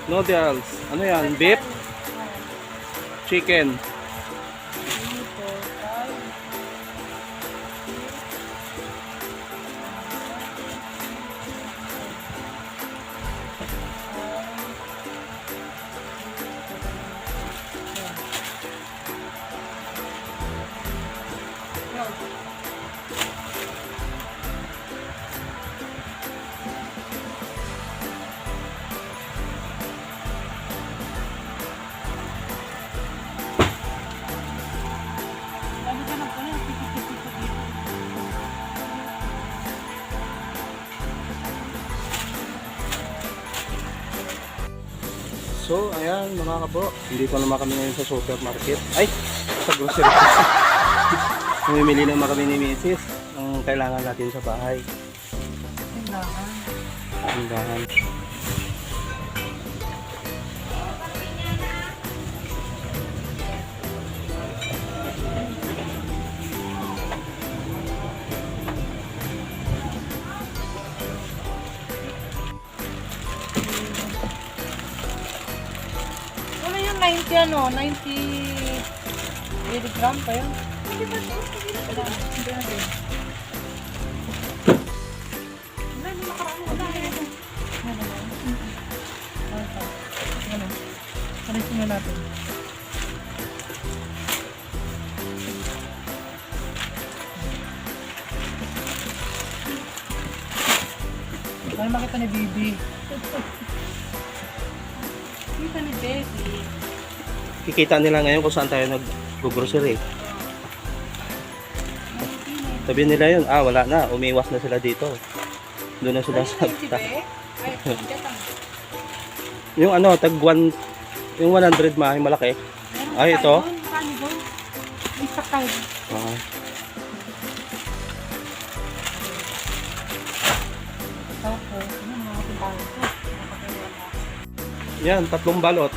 Noodles. Ano yan? Beef? Chicken. So, ayan mga kabro, dito naman kami ngayon sa supermarket. Ay, sa grocery. Namimili naman kami ni Mrs. ang kailangan natin sa bahay. Tindahan. Ano yung 90 ano? 90 milligram pa yun? Hindi ba ito? Hindi na din. Wala, hindi makaraan. Wala, ito. Ano? Parisin na natin. Para makita ni Bibi. Kita ni Baby. Kikita nila ngayon kung saan tayo nag-grocery. Sabi nila yun, wala na, umiwas na sila dito. Doon na sila sa... Yung ano, yung 100 yung malaki. Ay, ito? Isa kayo. Yan, 3 balot.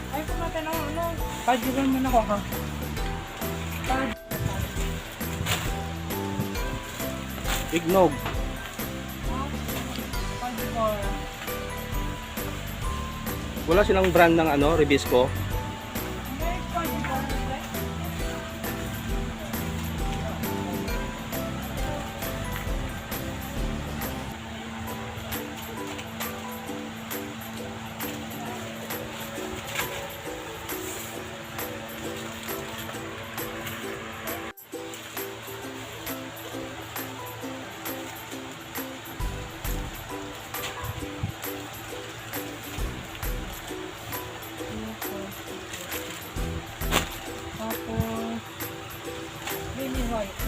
Ay, kung natin ano, pajigan mo na ko ha. Ignog. Wala silang brand ng ano, Ribisco.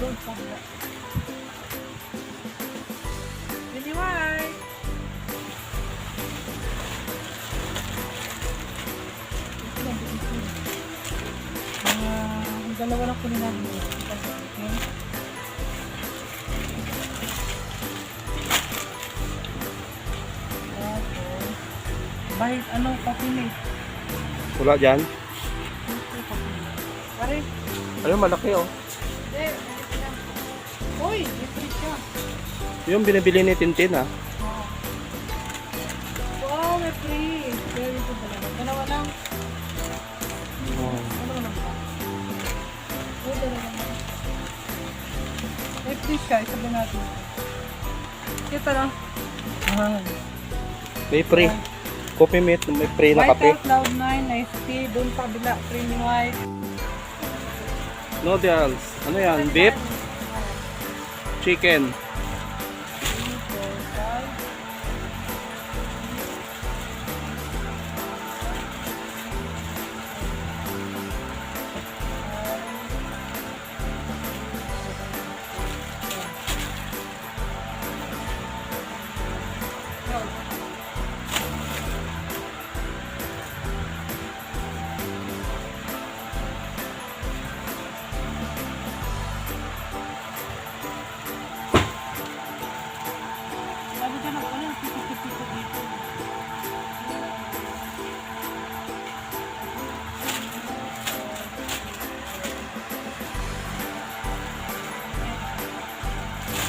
Doon sa mga. Hindi white. Ang dalawa lang kunin natin. Bahit ano, papinig. Wala dyan. Pare. Ayun, malaki oh. Uy, ito siya. Yung binibili ni Tintin Wow, may free. Very good talaga. Dalawa lang. Dalawa lang ba? Oo, dalawa lang. May free siya. Isabi natin. Kita lang. May free. Coffee mate, may free na kape. Vital Cloud9, nice tea. Doon sa kabila, creamy white. Noodles. Ano yan? Beef? Chicken.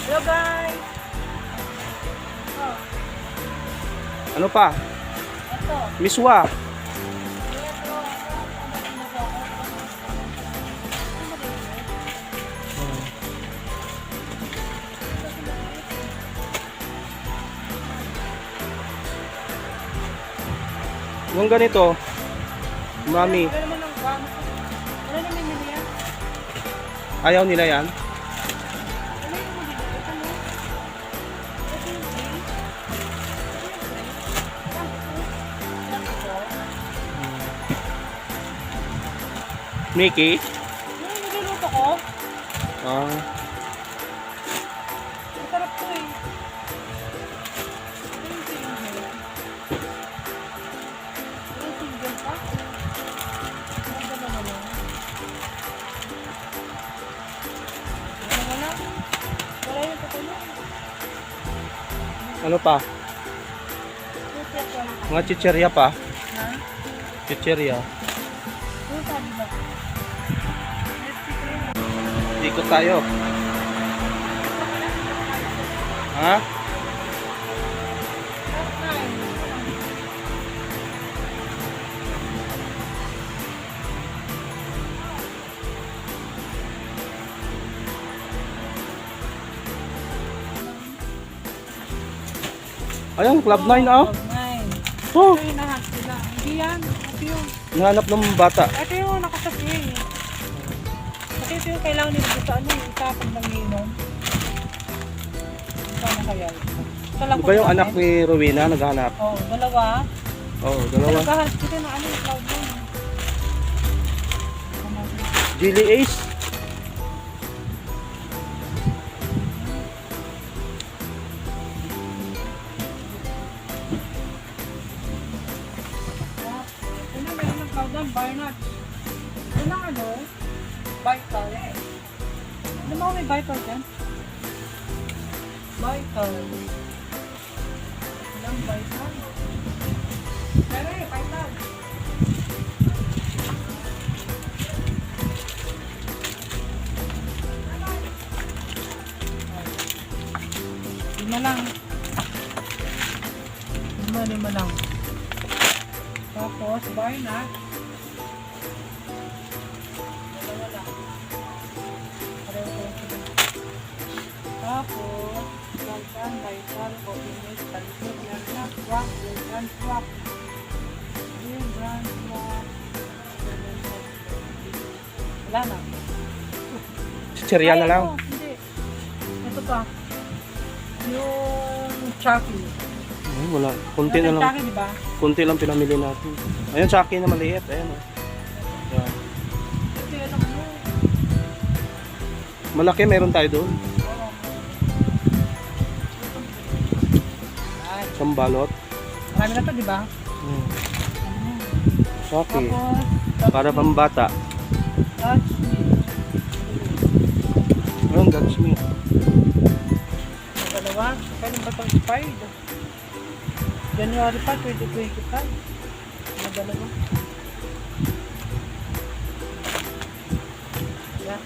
Hello guys! Oh, Ano pa? ito. Miswa. Yung ganito, mami, Ano naman ang kwan? Ano naman nila yan? ayaw nila yan. Ano yung mga dito? Ito mo? Ito yung green? Ito yung green? Mickey? Yung niluluto ko? Ah, Masarap to eh. Ito yung single. Ito yung single pa? Ano ba naman? Ano ba na? Wala yung tutuloy. ano pa? Super ko lang. Mga chicherya pa. Ha? Chicherya. Ano sabi ba? Ikot tayo. Ha? Ayan, Club 9 ah. Oh, Ito yung nahanap nila. Hindi yan. Ito yung, nahanap ng bata. ito yung nakasasi. Kasi ito yung kailangan nila sa ano yung tapag ng inom. Sana kaya ito. Di ba yung anak ni Rowena naghanap? Oo, dalawa. Oo, dalawa. Naghahanap kita ng ano yung cloud nine. Jilly Ace. Ano meron ng cloud nine? Barnard. Ano ng ano? Vital. Ano mo may vital dyan? Vital. Ilang vital? Pero eh, vital. Lima lang. Lima lang. Tapos, Barnard. Dalawa lang. Pareho ko sila. Tapos, Lantan, Vital, Copinet, Talbot, Lerna, Swap, Lantan, Swap. Yung brand swap. Wala na. Chicherya na Ay, lang. ito, hindi. Ito pa. Yung Chucky. Ay, wala. Kunti na lang. Chucky, di ba? Kunti lang pinamili natin. Ayan, sa akin na maliit. Ayan, oh. Ayan. Ito yun ang ano. Malaki meron tayo doon. Ay, Isang balot. marami na to, di ba? Hmm. Saki. Tapos, Para pambata. touch me. Ayun, that's me. Dalawa. Kailan ba itong expired? January pa, 2025. Mga dalawa. Yeah.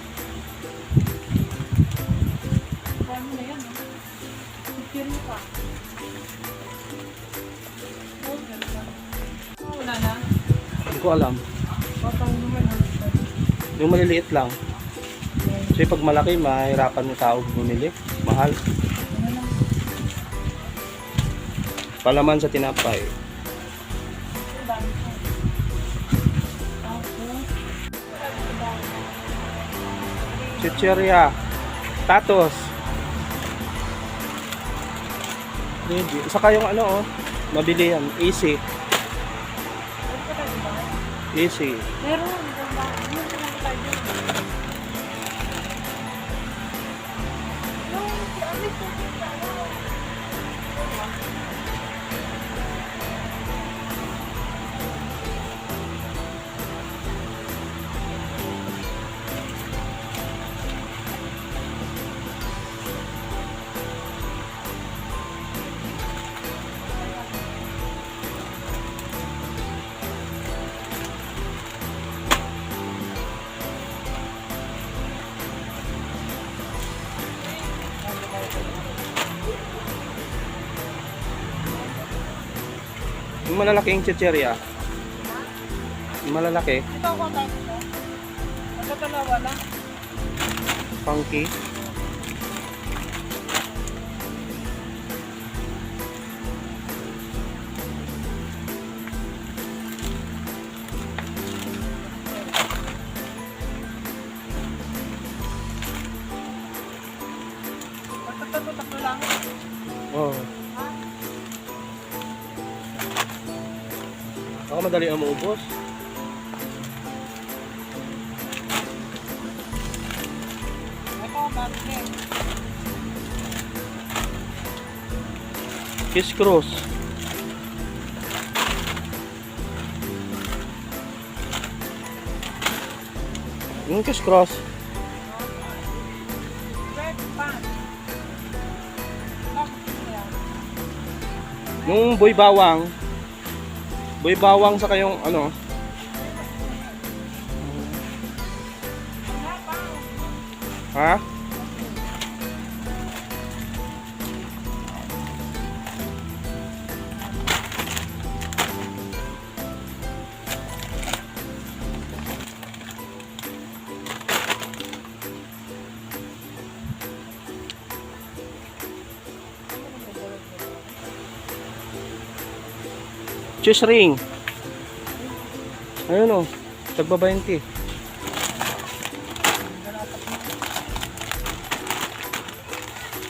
Paano na yan? Picture mo pa. Oh, ganda. Oh, wala na. Hindi ko alam. Patang naman. Yung maliliit lang. Yan. Kasi pag malaki, mahirapan yung tao bumili. Mahal. Ano lang. Palaman sa tinapay. Ang dami ko. Tapos, Chicherya. Tatos. Ready. Saka yung ano, oh. Mabili yan. Easy. ano ka tayo ba? Easy. Meron. Ganda. Ano ka lang tayo dyan? Yung, si Alice, yung pizza, ano? Yung malalaking chicheria. Yung malalaki. Ito ako ang type ko. Magkatalawa lang. Funky. Tatlo lang. Oh. Ako madali ang maubos. Ito, bakit? Kiss cross. Yung kiss cross. Red pan. Bakit yan? Yung boy bawang. Boy bawang sa kayong ano. Ha? Cheese ring. Ayun o. Tagba 20.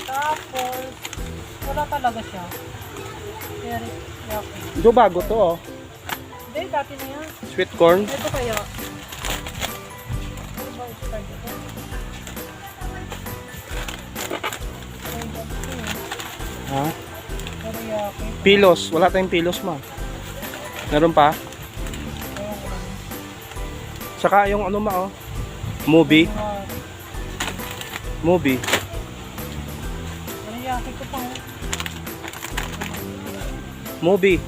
Tapos, wala talaga siya. Very yucky. Ito bago to oh. Hindi, dati na yan. Sweet corn. Ito kaya. Ano ba ito dito? Ha? Very yucky. Pilos. Wala tayong pilos ma. Meron pa? Ewan ko lang. Saka yung ano ma oh. Movie. Movie. Very yucky ko pa. Movie.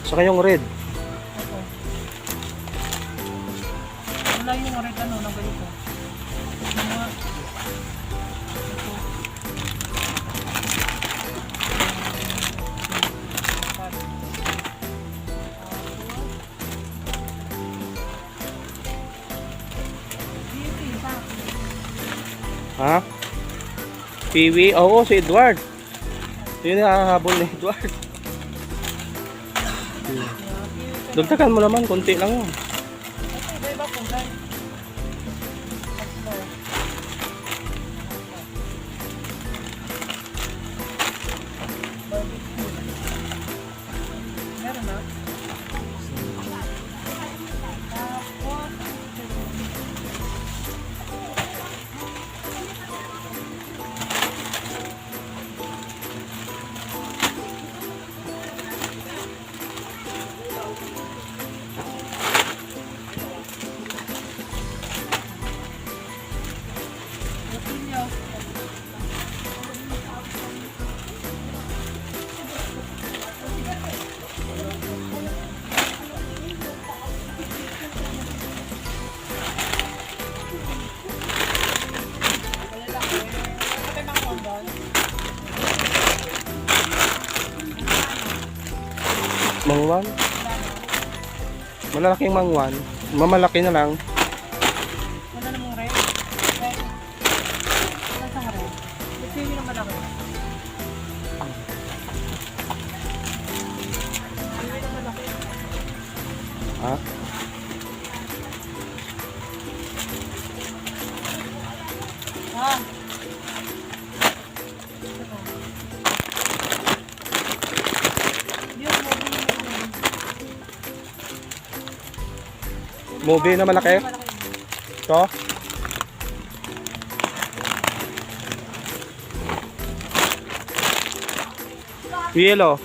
Saka yung red. Ito. Wala yung red ano na ganito. Mga Ha? Piwi? Oo, si Edward. Yun yung nakahabol ni Edward. Dagdagan mo naman, konti lang yun. iba-iba po guys. Tatlo. Barbecue. Meron na? Tapos, tortillas. Mangwan? Malalaking mangwan. Mamalaki na lang. Wala namang red. Red. Wala siyang red. Gusto yun yung malaki. Yun yung malaki. Ha? Ah. Yun, Movie na malaki? Ito? Yellow.